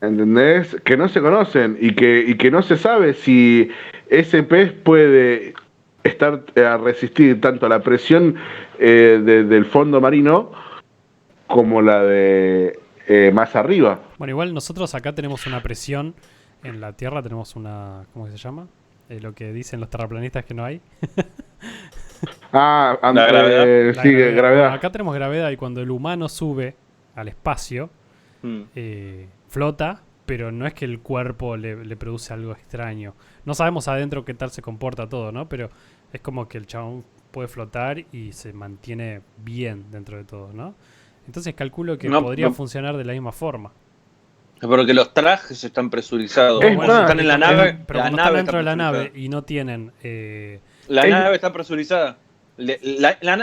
¿entendés? Que no se conocen y que no se sabe si ese pez puede estar a resistir tanto la presión del fondo marino como la de más arriba. Bueno, igual nosotros acá tenemos una presión en la Tierra, tenemos una, ¿cómo se llama? Lo que dicen los terraplanistas que no hay. La gravedad. La Sí, gravedad. Bueno, gravedad. acá tenemos gravedad y cuando el humano sube al espacio, Mm. flota, pero no es que el cuerpo le produce algo extraño. No sabemos adentro qué tal se comporta todo, ¿no? Pero es como que el chabón puede flotar y se mantiene bien dentro de todo, ¿no? Entonces calculo que podría funcionar de la misma forma. Porque los trajes están presurizados. Es Cuando más, están en la nave, Pero la cuando nave están dentro de está la nave presurizada. y no tienen... La nave está presurizada.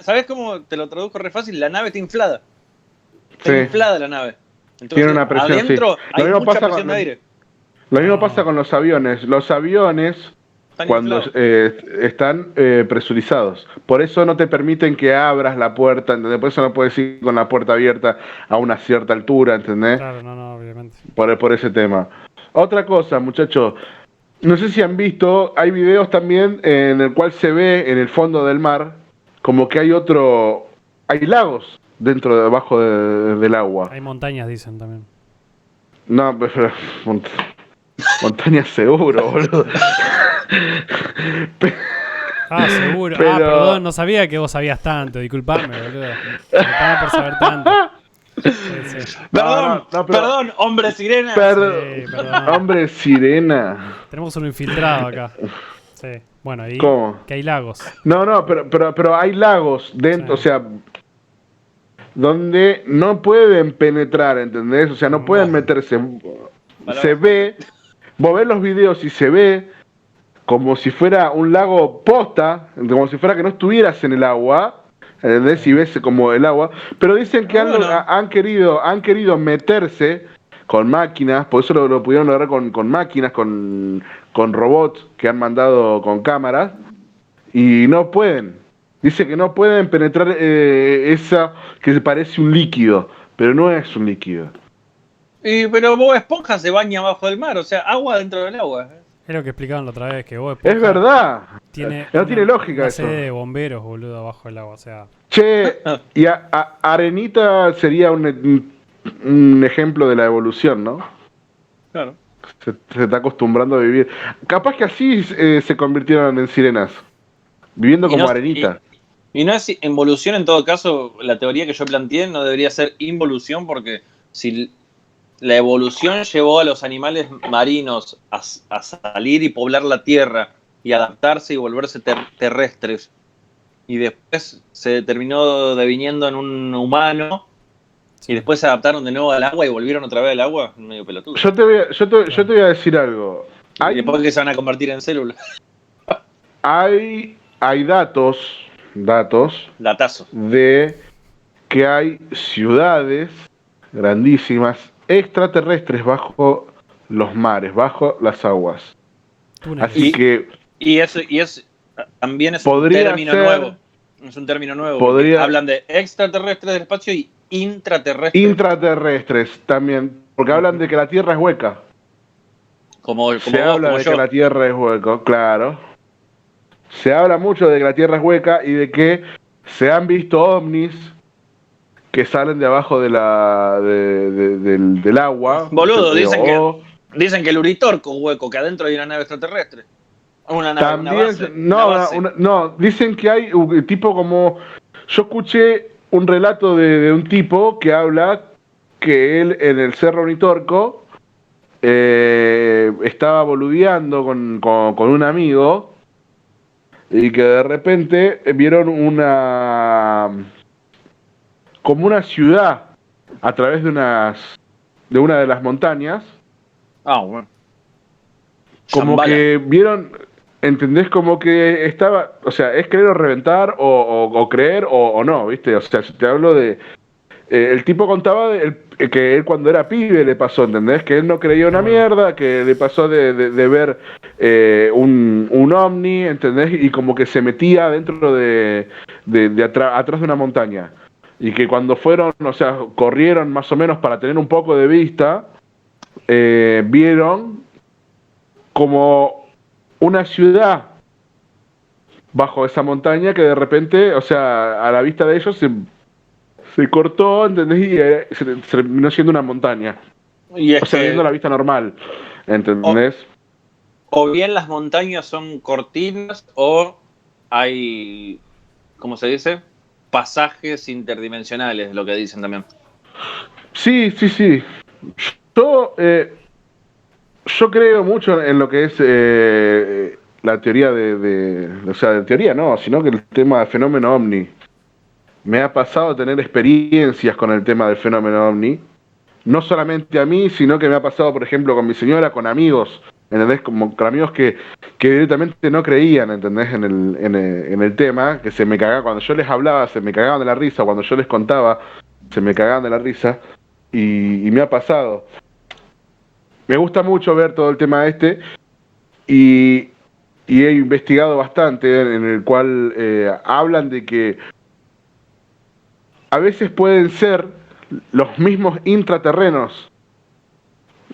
¿Sabes cómo te lo traduzco re fácil? La nave está inflada. Está Sí. inflada la nave. Entonces, Tiene una presión, adentro sí. hay mucha presión de aire. Lo mismo pasa con los aviones. Los aviones, Están cuando inflados. están presurizados, por eso no te permiten que abras la puerta, ¿entendés? Por eso no puedes ir con la puerta abierta a una cierta altura, ¿entendés? Claro, no, obviamente. Por ese tema. Otra cosa, muchachos, no sé si han visto, hay videos también en el cual se ve en el fondo del mar como que hay lagos debajo del agua. Hay montañas, dicen también. No, pero montaña seguro, boludo. Seguro. Pero... perdón, no sabía que vos sabías tanto. Disculpame, boludo. Disculpame por saber tanto. Sí. Perdón, hombre sirena. Perdón. Hombre sirena. Tenemos uno infiltrado acá. Sí. Bueno, ahí ¿Cómo? que hay lagos. No, pero hay lagos dentro, Sí. o sea, donde no pueden penetrar, ¿entendés? O sea, no pueden meterse. Se ve, vos ves los videos y se ve como si fuera un lago posta, como si fuera que no estuvieras en el agua, ¿entendés? Y ves como el agua, pero dicen que han querido meterse con máquinas, por eso lo pudieron lograr con máquinas, con robots que han mandado con cámaras, y no pueden. Dice que no pueden penetrar esa que se parece un líquido, pero no es un líquido. Pero Bob Esponja se baña abajo del mar, o sea, agua dentro del agua. Es lo que explicaban la otra vez, que Bob Esponja Es verdad. No tiene lógica una eso. sede de bomberos, boludo, abajo del agua, o sea... Che, y Arenita sería un ejemplo de la evolución, ¿no? Claro. Se está acostumbrando a vivir. Capaz que así se convirtieron en sirenas, viviendo como Arenita. Y no es involución en todo caso, la teoría que yo planteé no debería ser involución, porque si la evolución llevó a los animales marinos a salir y poblar la tierra y adaptarse y volverse terrestres, y después se terminó deviniendo en un humano, y después se adaptaron de nuevo al agua y volvieron otra vez al agua, medio pelotudo. Yo te voy a decir algo. Y después que se van a convertir en células. Hay datos Datazo. de que hay ciudades grandísimas extraterrestres bajo los mares, bajo las aguas. Así que y eso también es un término nuevo. Es un término nuevo. Hablan de extraterrestres del espacio y intraterrestres. Intraterrestres también, porque hablan de que la Tierra es hueca. Se habla de que la Tierra es hueca, claro. Se habla mucho de que la Tierra es hueca y de que se han visto ovnis que salen de abajo del agua. Boludo, dicen que el Uritorco es hueco, que adentro hay una nave extraterrestre. Una base. No, dicen que hay tipo como... Yo escuché un relato de un tipo que habla que él en el Cerro Uritorco estaba boludeando con un amigo y que de repente vieron como una ciudad a través de una de las montañas. Bueno. Como Zambala. que vieron, ¿entendés? Como que estaba, o sea, es creer o reventar o creer o no, ¿viste? O sea, si te hablo de... el tipo contaba que él cuando era pibe le pasó, ¿entendés? Que él no creía una mierda, que le pasó de ver un ovni, ¿entendés? Y como que se metía dentro atrás de una montaña. Y que cuando fueron, o sea, corrieron más o menos para tener un poco de vista, vieron como una ciudad bajo esa montaña que de repente, o sea, a la vista de ellos se cortó, ¿entendés? Y se terminó siendo una montaña. Y es o sea, que viendo la vista normal, ¿entendés? o bien las montañas son cortinas o hay, ¿cómo se dice? Pasajes interdimensionales, lo que dicen también. Sí, sí, sí. Yo, yo creo mucho en lo que es la teoría o sea, de teoría no, sino que el tema del fenómeno ovni. Me ha pasado tener experiencias con el tema del fenómeno ovni. No solamente a mí, sino que me ha pasado, por ejemplo, con mi señora, con amigos, ¿entendés? Como con amigos que directamente no creían, ¿entendés? En el tema, que se me cagaban, cuando yo les hablaba, se me cagaban de la risa, cuando yo les contaba, se me cagaban de la risa, y me ha pasado. Me gusta mucho ver todo el tema y, y he investigado bastante, en el cual hablan de que a veces pueden ser los mismos intraterrenos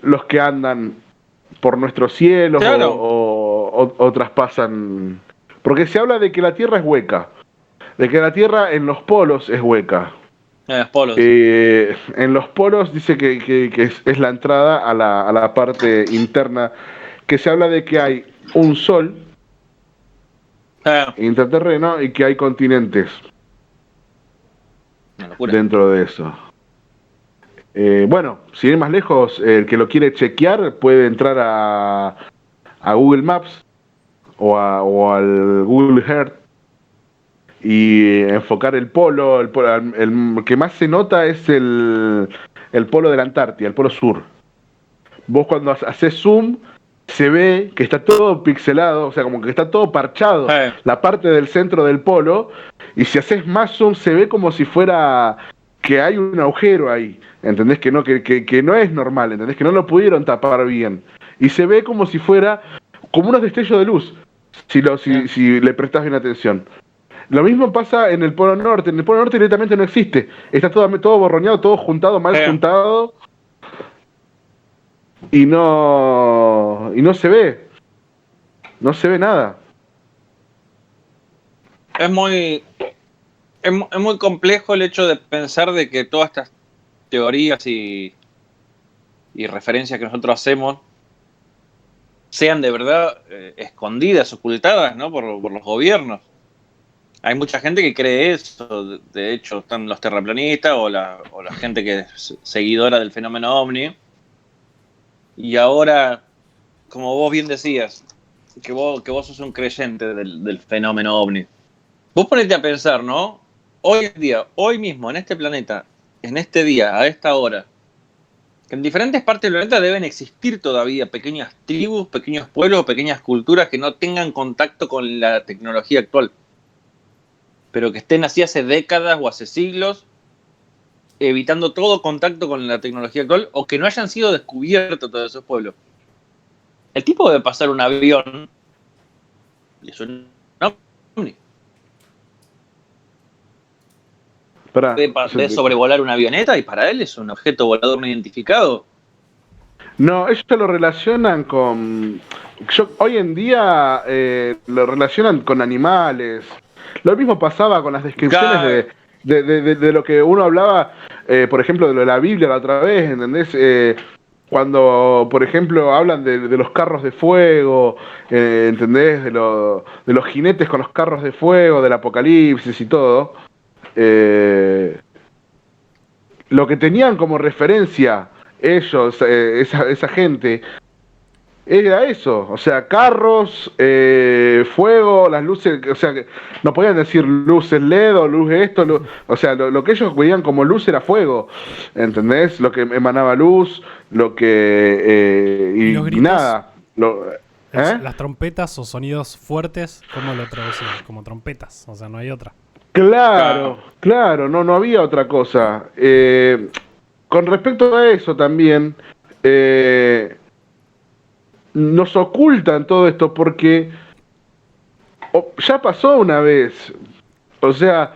los que andan por nuestros cielos Claro. o traspasan. Porque se habla de que la Tierra es hueca, de que la Tierra en los polos es hueca. Polos. En los polos dice que es la entrada a la parte interna, que se habla de que hay un sol intraterreno y que hay continentes Una locura. dentro de eso. Bueno, sin ir más lejos, el que lo quiere chequear puede entrar a Google Maps o al Google Earth y enfocar el polo. El que más se nota es el polo de la Antártida, el polo sur. Vos cuando haces zoom se ve que está todo pixelado, o sea, como que está todo parchado, la parte del centro del polo, y si haces más zoom se ve como si fuera que hay un agujero ahí, ¿entendés? Que no es normal, ¿entendés? Que no lo pudieron tapar bien. Y se ve como si fuera como unos destellos de luz, si le prestás bien atención. Lo mismo pasa en el Polo Norte. En el Polo Norte directamente no existe. Está todo borroneado, todo juntado, mal juntado. Y no se ve. No se ve nada. Es muy complejo el hecho de pensar de que todas estas teorías y referencias que nosotros hacemos sean de verdad escondidas, ocultadas, ¿no? por los gobiernos. Hay mucha gente que cree eso. De hecho, están los terraplanistas o la gente que es seguidora del fenómeno ovni. Y ahora, como vos bien decías, que vos sos un creyente del fenómeno ovni. Vos ponete a pensar, ¿no? Hoy en día, hoy mismo, en este planeta, en este día, a esta hora, que en diferentes partes del planeta deben existir todavía pequeñas tribus, pequeños pueblos, pequeñas culturas que no tengan contacto con la tecnología actual, pero que estén así hace décadas o hace siglos, evitando todo contacto con la tecnología actual, o que no hayan sido descubiertos todos esos pueblos. El tipo debe pasar un avión y es un ovni. Debe sobrevolar una avioneta y para él es un objeto volador no identificado. No, ellos lo relacionan con... hoy en día lo relacionan con animales. Lo mismo pasaba con las descripciones de lo que uno hablaba, por ejemplo, de lo de la Biblia la otra vez, ¿entendés? Cuando, por ejemplo, hablan de los carros de fuego, ¿entendés? De los jinetes con los carros de fuego, del apocalipsis y todo. Lo que tenían como referencia ellos, esa gente, era eso, o sea, carros, fuego, las luces, o sea, no podían decir luces LED o luz esto, o sea, lo que ellos veían como luz era fuego, ¿entendés? Lo que emanaba luz, lo que... ¿Y los gritos? nada. Las trompetas o sonidos fuertes, ¿cómo lo traducían? Como trompetas, o sea, no hay otra. Claro, no había otra cosa. Con respecto a eso también, nos ocultan todo esto porque ya pasó una vez. O sea,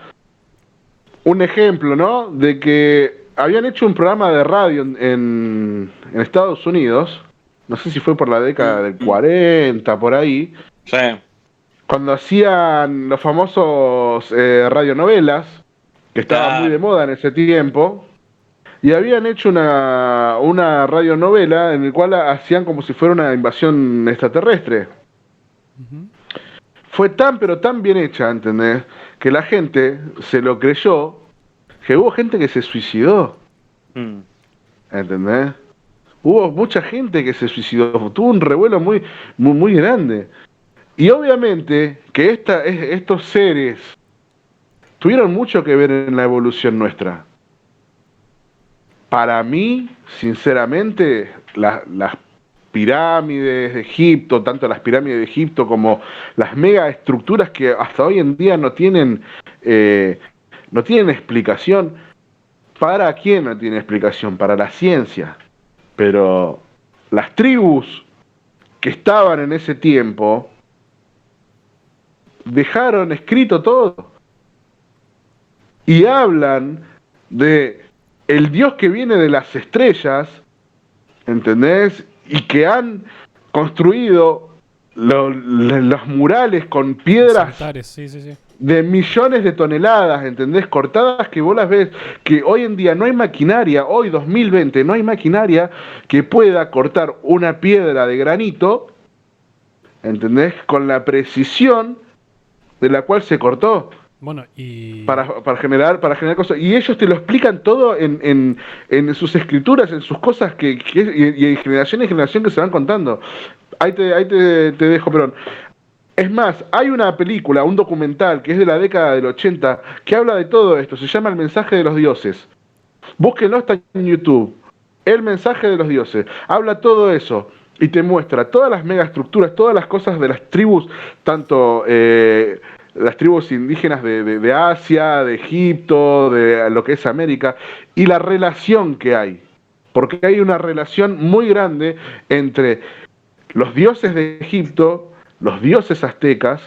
un ejemplo, ¿no? De que habían hecho un programa de radio en Estados Unidos, no sé si fue por la década del 40, por ahí, Sí. cuando hacían los famosos radionovelas, que estaban muy de moda en ese tiempo, y habían hecho una radionovela en la cual hacían como si fuera una invasión extraterrestre. Ujú. Fue tan pero tan bien hecha, ¿entendés? Que la gente se lo creyó, que hubo gente que se suicidó, Mm. ¿entendés? Hubo mucha gente que se suicidó, tuvo un revuelo muy grande. Y obviamente que estos seres tuvieron mucho que ver en la evolución nuestra. Para mí, sinceramente, las pirámides de Egipto, tanto las pirámides de Egipto como las mega estructuras que hasta hoy en día no tienen explicación. ¿Para quién no tiene explicación? Para la ciencia. Pero las tribus que estaban en ese tiempo dejaron escrito todo. Y hablan de el Dios que viene de las estrellas, ¿entendés? Y que han construido los murales con Los piedras altares, sí, sí, sí. de millones de toneladas, ¿entendés? Cortadas, que vos las ves, que hoy en día no hay maquinaria, hoy 2020 no hay maquinaria que pueda cortar una piedra de granito, ¿entendés? Con la precisión de la cual se cortó. Bueno, y Para generar cosas. Y ellos te lo explican todo en sus escrituras, en sus cosas y de generación en generación que se van contando. Ahí te dejo, perdón. Es más, hay una película, un documental que es de la década del 80 que habla de todo esto. Se llama El mensaje de los dioses. Búsquenlo, está en YouTube. El mensaje de los dioses. Habla todo eso y te muestra todas las megaestructuras, todas las cosas de las tribus, tanto las tribus indígenas de Asia, de Egipto, de lo que es América, y la relación que hay. Porque hay una relación muy grande entre los dioses de Egipto, los dioses aztecas,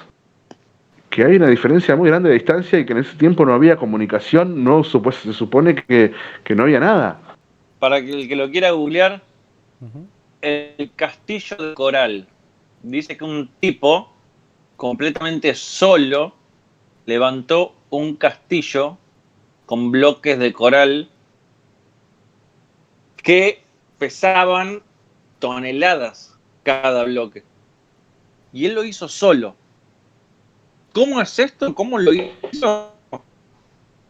que hay una diferencia muy grande de distancia y que en ese tiempo no había comunicación, se supone que no había nada. Para que el que lo quiera googlear, ujú, el castillo de coral. Dice que un tipo completamente solo levantó un castillo con bloques de coral que pesaban toneladas cada bloque. Y él lo hizo solo. ¿Cómo es esto? ¿Cómo lo hizo?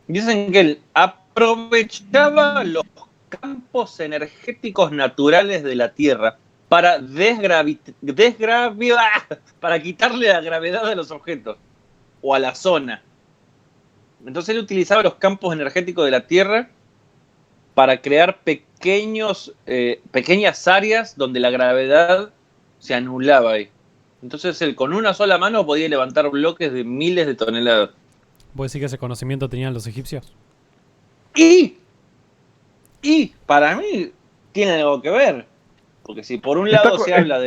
Dicen que él aprovechaba los campos energéticos naturales de la Tierra para para quitarle la gravedad a los objetos o a la zona. Entonces él utilizaba los campos energéticos de la Tierra para crear pequeñas áreas donde la gravedad se anulaba ahí. Entonces él con una sola mano podía levantar bloques de miles de toneladas. ¿Vos decís que ese conocimiento tenían los egipcios? Y para mí tiene algo que ver. Porque si por un lado se habla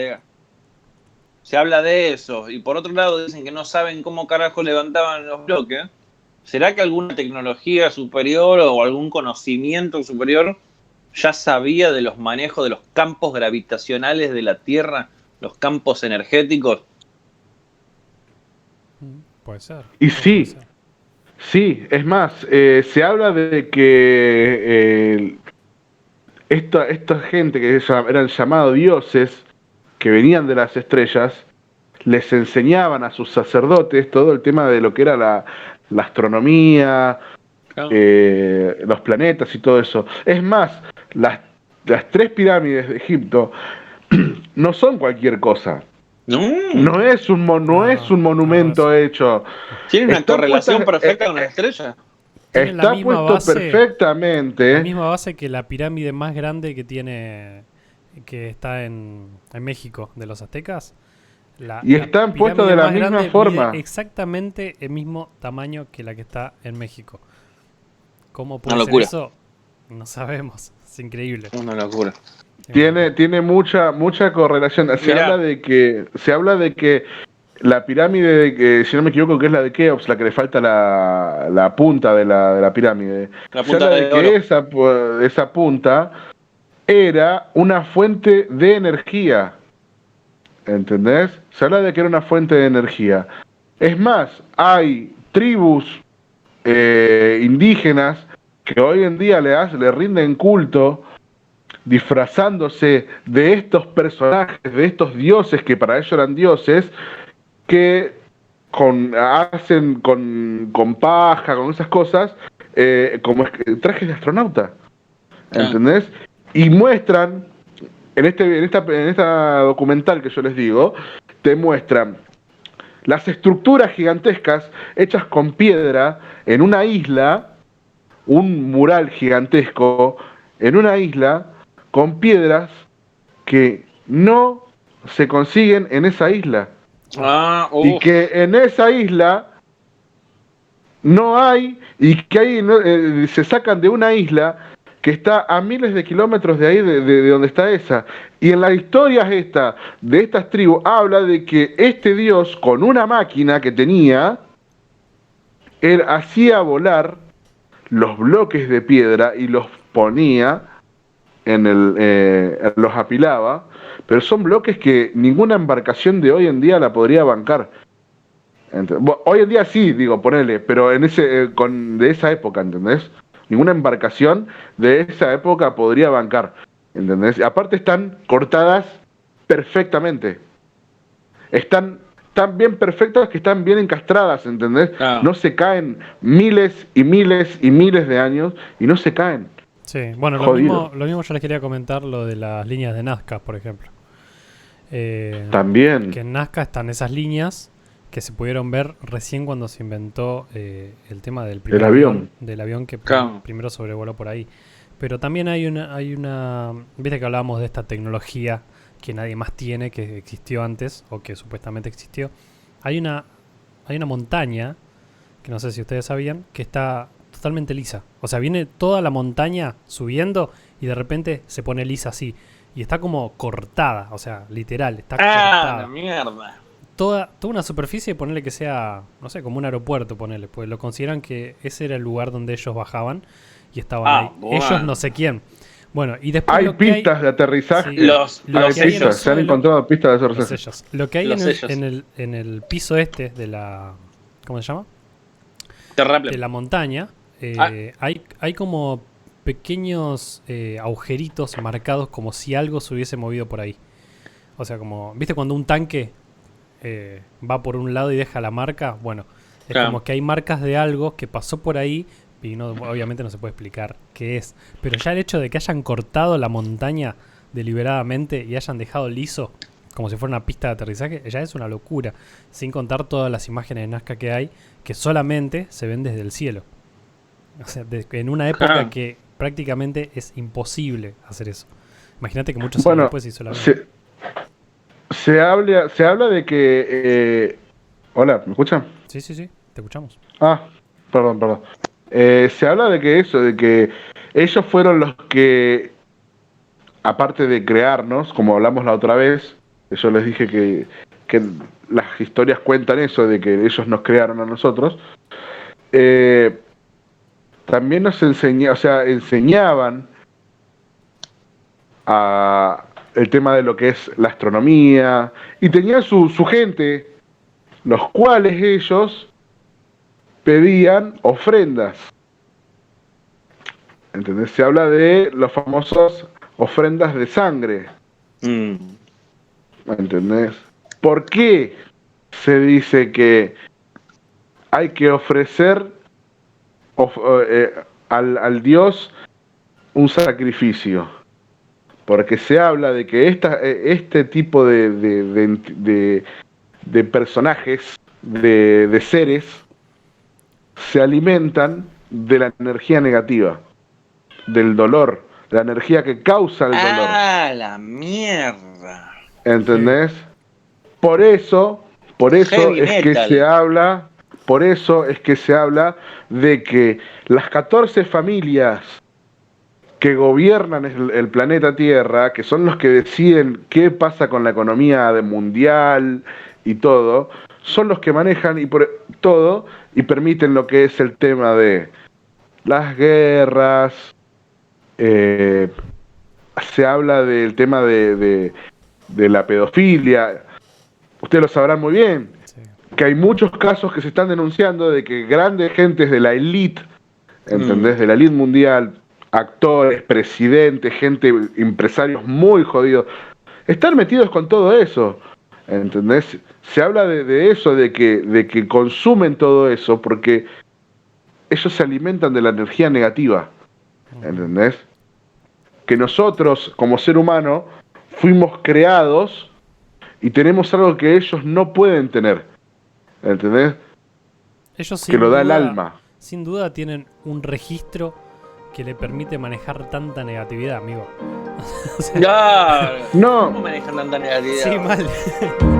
de eso y por otro lado dicen que no saben cómo carajo levantaban los bloques, ¿será que alguna tecnología superior o algún conocimiento superior ya sabía de los manejos de los campos gravitacionales de la Tierra, los campos energéticos? Puede ser. Y Puede sí, ser. sí, es más, se habla de que esta gente que eran llamados dioses, que venían de las estrellas, les enseñaban a sus sacerdotes todo el tema de lo que era la astronomía, Claro. los planetas y todo eso. Es más, las 3 pirámides de Egipto no son cualquier cosa. No es un monumento hecho. Tiene una Están correlación puestas- perfecta con las estrellas. Tienen la Está misma puesto base. perfectamente. La misma base que la pirámide más grande que está en México, de los aztecas. Y están pirámide puestos de la más misma grande forma. mide exactamente el mismo tamaño que la que está en México. ¿Cómo Una puede ser locura. eso? No sabemos. Es increíble. Una locura. Tiene mucha correlación. Se Mirá. habla de que la pirámide, si no me equivoco, que es la de Keops, la que le falta la punta de la pirámide. La Se punta habla de de oro. que esa punta era una fuente de energía. ¿Entendés? Se habla de que era una fuente de energía. Es más, hay tribus indígenas que hoy en día le rinden culto disfrazándose de estos personajes, de estos dioses que para ellos eran dioses, que hacen con paja, con esas cosas, como trajes de astronauta. ¿Entendés? Y muestran, en esta documental que yo les digo, te muestran las estructuras gigantescas hechas con piedra en una isla, un mural gigantesco en una isla con piedras que no se consiguen en esa isla. Y que en esa isla no hay, y que ahí se sacan de una isla que está a miles de kilómetros de ahí, de donde está esa. Y en las historias de estas tribus, habla de que este dios, con una máquina que tenía, él hacía volar los bloques de piedra y los ponía los apilaba, pero son bloques que ninguna embarcación de hoy en día la podría bancar. Hoy en día sí, digo, ponele, pero en de esa época, ¿entendés? Ninguna embarcación de esa época podría bancar, ¿entendés? Y aparte están cortadas perfectamente. Están tan bien perfectas que están bien encastradas, ¿entendés? No se caen miles y miles y miles de años y no se caen. Sí, bueno, lo mismo yo les quería comentar lo de las líneas de Nazca, por ejemplo. También. Que en Nazca están esas líneas que se pudieron ver recién cuando se inventó el tema del primer avión que primero sobrevoló por ahí. Pero también hay una, viste que hablábamos de esta tecnología que nadie más tiene, que existió antes o que supuestamente existió. Hay una montaña que no sé si ustedes sabían que está totalmente lisa. O sea, viene toda la montaña subiendo y de repente se pone lisa así. Y está como cortada, o sea, literal, está cortada. La mierda. Toda una superficie, ponerle que sea, no sé, como un aeropuerto, ponerle. Pues lo consideran que ese era el lugar donde ellos bajaban y estaban ahí. Bueno. Ellos no sé quién. Bueno, y después hay pistas de aterrizaje. Sí, los sellos. Se han encontrado pistas de aterrizaje. Lo que hay en el piso de la... ¿Cómo se llama? Terraplén. De la montaña. Hay como pequeños agujeritos marcados como si algo se hubiese movido por ahí. O sea, como... ¿Viste cuando un tanque va por un lado y deja la marca? Bueno, es como que hay marcas de algo que pasó por ahí y obviamente no se puede explicar qué es. Pero ya el hecho de que hayan cortado la montaña deliberadamente y hayan dejado liso, como si fuera una pista de aterrizaje, ya es una locura. Sin contar todas las imágenes de Nazca que hay, que solamente se ven desde el cielo. O sea, en una época que prácticamente es imposible hacer eso. Imagínate que muchos años después se hizo la vida. Se habla de que... Hola, ¿me escuchan? Sí, te escuchamos. Perdón. Se habla de que ellos fueron los que, aparte de crearnos, como hablamos la otra vez, yo les dije que las historias cuentan eso, de que ellos nos crearon a nosotros, también nos enseñaban el tema de lo que es la astronomía, y tenían su gente, los cuales ellos pedían ofrendas. ¿Entendés? Se habla de las famosas ofrendas de sangre. ¿Entendés? ¿Por qué se dice que hay que ofrecer al Dios un sacrificio? Porque se habla de que este tipo de personajes, de seres, se alimentan de la energía negativa, del dolor, la energía que causa el dolor. La mierda. ¿Entendés? Por eso es que se habla, de que las 14 familias que gobiernan el planeta Tierra, que son los que deciden qué pasa con la economía mundial y todo, son los que manejan y por todo y permiten lo que es el tema de las guerras. Se habla del tema de la pedofilia. Ustedes lo sabrán muy bien, Sí. que hay muchos casos que se están denunciando de que grandes gentes de la elite, ¿entendés? De la elite mundial, actores, presidentes, gente, empresarios muy jodidos, están metidos con todo eso, ¿entendés? Se habla de eso, de que consumen todo eso, porque ellos se alimentan de la energía negativa, ¿entendés? Que nosotros, como ser humano, fuimos creados y tenemos algo que ellos no pueden tener, ¿entendés? Ellos Que lo da el alma. sin duda tienen un registro que le permite manejar tanta negatividad, amigo. O sea, Ya. No, ¿Cómo manejan tanta negatividad? sí, mal.